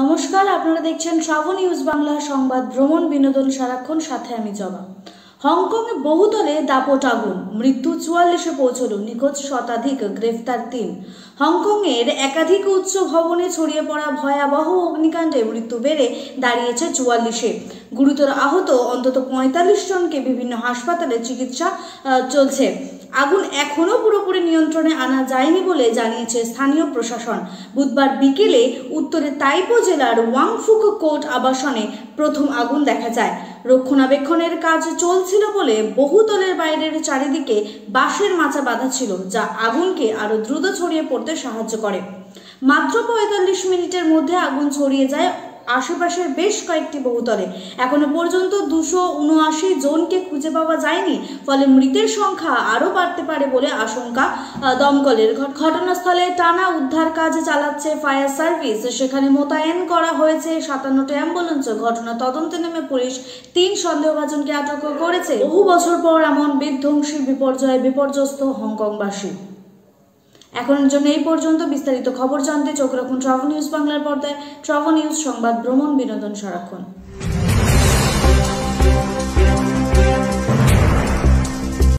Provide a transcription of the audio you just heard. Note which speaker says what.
Speaker 1: নমস্কার, আপনারা দেখছেন ট্রাভেল নিউজ বাংলা সংবাদ ভ্রমণ বিনোদন সারাক্ষণ, সাথে আমি জবা। হংকংয়ে বহুতলে দাপট আগুন, মৃত্যু 44-এ পৌঁছল, নিখোঁজ শতাধিক, গ্রেফতার 3। হংকংয়ের একাধিক উচ্চ ভবনে ছড়িয়ে পড়া ভয়াবহ অগ্নিকাণ্ডে মৃত্যু বেড়ে দাঁড়িয়েছে 44-এ। গুরুতর আহত অন্তত 45 জনকে বিভিন্ন হাসপাতালে চিকিৎসা চলছে। আগুন এখনও পুরোপুরি নিয়ন্ত্রণে আনা যায়নি বলে জানিয়েছে স্থানীয় প্রশাসন। বুধবার বিকেলে উত্তরে তাইপো জেলার ওয়াংফুক কোর্ট আবাসনে প্রথম আগুন দেখা যায়। রক্ষণাবেক্ষণের কাজ চলছিল বলে বহুতলের বাইরের চারিদিকে বাঁশের মাচা বাঁধা ছিল, যা আগুনকে আরো দ্রুত ছড়িয়ে পড়তে সাহায্য করে। মাত্র 45 মিনিটের মধ্যে আগুন ছড়িয়ে যায় আশেপাশের বেশ কয়েকটি বহুতলে। এখনো পর্যন্ত 279 জনকে খুঁজে পাওয়া যায়নি, ফলে মৃতের সংখ্যা আরও বাড়তে পারে বলে আশঙ্কা দমকলের। ঘটনাস্থলে টানা উদ্ধার কাজ চালাচ্ছে ফায়ার সার্ভিস। সেখানে মোতায়েন করা হয়েছে 57টি অ্যাম্বুলেন্স। ঘটনা তদন্তে নেমে পুলিশ 3 সন্দেহভাজনকে আটক করেছে। বহু বছর পর এমন বিধ্বংসী বিপর্যয়ে বিপর্যস্ত হংকংবাসী। এখনের জন্য এই পর্যন্ত। বিস্তারিত খবর জানতে চোখ রাখুন ট্রাভেল নিউজ বাংলার পর্দায়। ট্রাভেল নিউজ সংবাদ ভ্রমণ বিনোদন সারাক্ষণ।